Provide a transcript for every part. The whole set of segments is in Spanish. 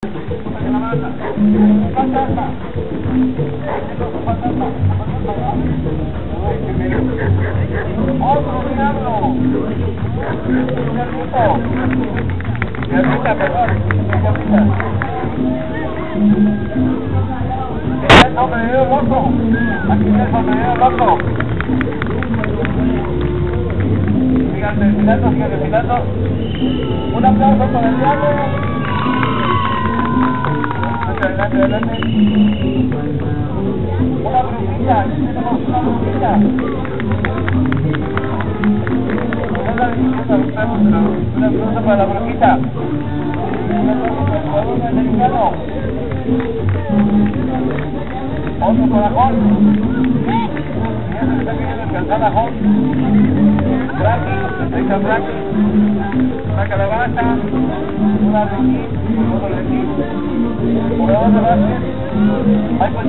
Otro diablo. Diablita, perdón. Diablita. Está el sombrero loco. Aquí está el sombrero loco. Fíjate, mirando. Un aplauso para el diablo. Adelante. Una brujita, tenemos una brujita. Un aplauso para la brujita. Un aplauso para el jugador americano. Otro para Hall. Ya se está queriendo alcanzar a Hall. Blackie. Una calabaza. Una lequín. Otro lequín. Jugador de básquet. Michael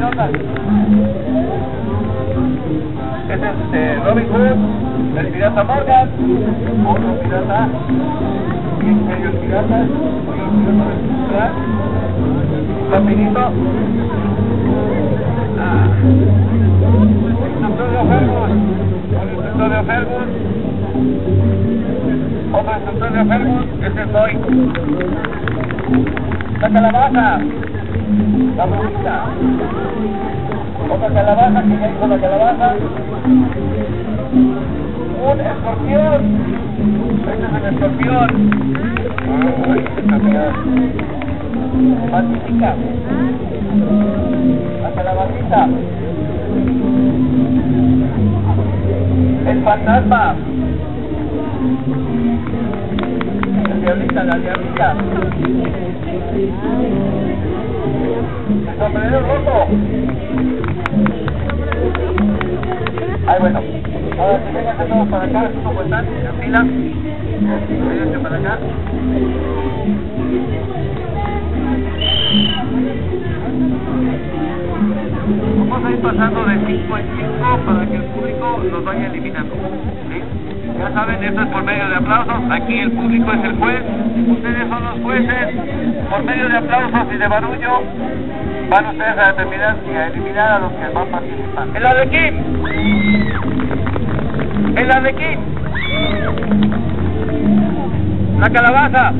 Jordan. Este es Robin Hood, el pirata Morgan, otro pirata, medios piratas, rapidito, instructor de Fergus, otro instructor de Fergus, este es Zoe. La calabaza, la brujita. Otra calabaza, que ya hizo la calabaza. Un escorpión. Este es el escorpión. Patítica. La calabacita. El fantasma. La diablita. El sombrero rojo. Ay, bueno. Ahora sí, vénganse todos para acá, ¿cómo están? En fila. Vénganse para acá. Vamos a ir pasando de 5 en 5 para que el público los vaya eliminando. ¿Sí? Ya saben, esto es por medio de aplausos. Aquí el público es el juez. Ustedes son los jueces. Por medio de aplausos y de barullo van ustedes a determinar y a eliminar a los que van a participar. ¡El Arlequín! La calabaza.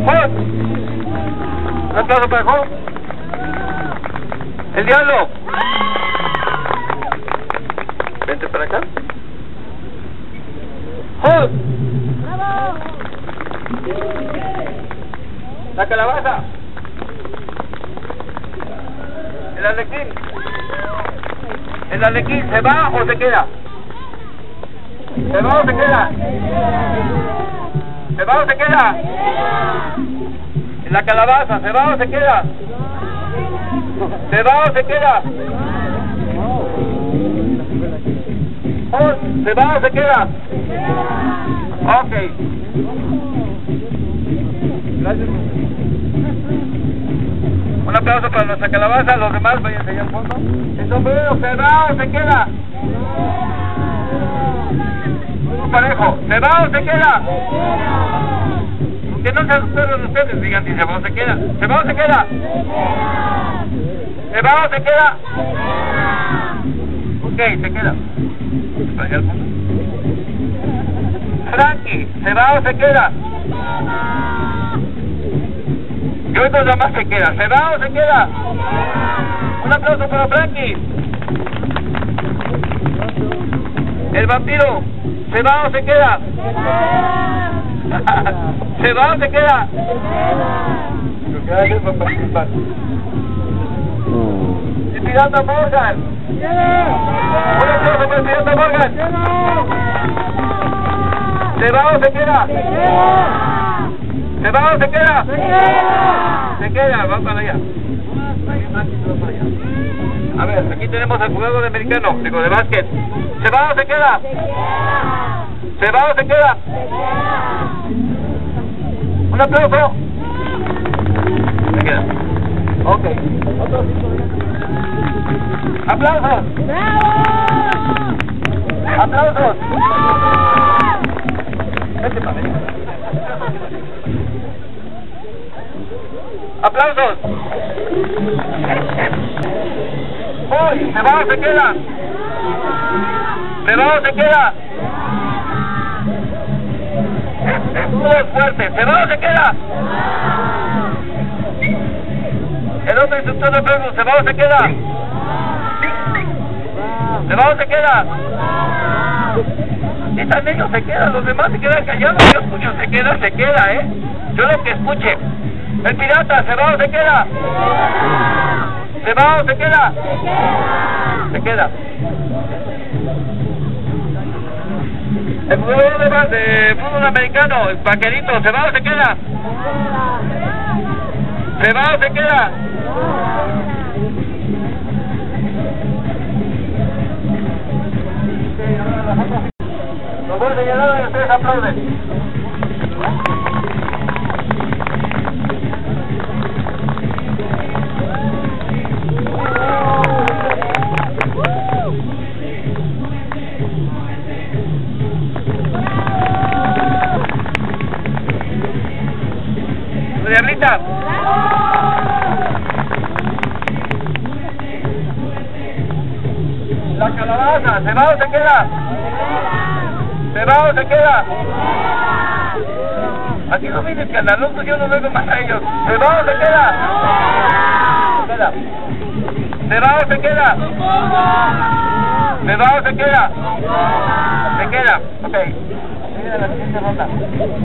¡Hot! Un aplauso para Hot. El diablo. Vente para acá. ¡Hot! La calabaza. El Arlequín, ¿se va o se queda? ¿Se va o se queda? ¿Se va o se queda? La calabaza, ¿se va o se queda? ¿Se va o se queda? ¿Se va o se queda? Ok. Gracias. Un aplauso para nuestra calabaza, los demás vayan allá al fondo. El sombrero, ¿se va o se queda? Un parejo, ¿se va o se queda? Que no se asusten ustedes, digan si se va o se queda. ¿Se va o se queda? ¿Se va o se queda? Ok, se queda. Allá al fondo. Frankie, ¿se va o se queda? Y otros demás se queda. ¿Se va o se queda? Un aplauso para Frankie. El vampiro, ¿se va o se queda? ¿Se va o se queda? Gracias por participar. El pirata Morgan. Un aplauso para el pirata Morgan. ¿Se va o se queda? ¿Se va o se queda? Se queda, va para allá. A ver, aquí tenemos al jugador americano, digo, de básquet. ¿Se va o se queda? ¿Se va o se queda? Un aplauso. Se queda. Ok. Otro 5 días. ¡Aplausos! ¡Aplausos! Vete para allá. ¡Aplausos! ¡Uy! ¿Se va o se queda? ¿Se va o se queda? Muy fuerte. ¿Se va o se queda? El otro instructor de premios, ¿se va o se queda? ¿Se va o se queda? Y también ellos se quedan, los demás se quedan callados. Yo escucho, se queda, Yo lo que escuche. El pirata, ¿se va o se queda? ¿Se va o se queda? Se queda. El jugador de fútbol americano, el vaquerito, ¿se va o se queda? ¿Se va o se queda? Los voy señalando y ustedes aplauden. Diablita. La calabaza, ¿se va o se queda? ¿Se va o se queda? Aquí no viene escandaloso, yo no veo más a ellos. ¿Se va o se queda? Se queda. ¿Se va o se queda? ¿Se va o se queda? Se queda. Ok. Sigue la siguiente ronda.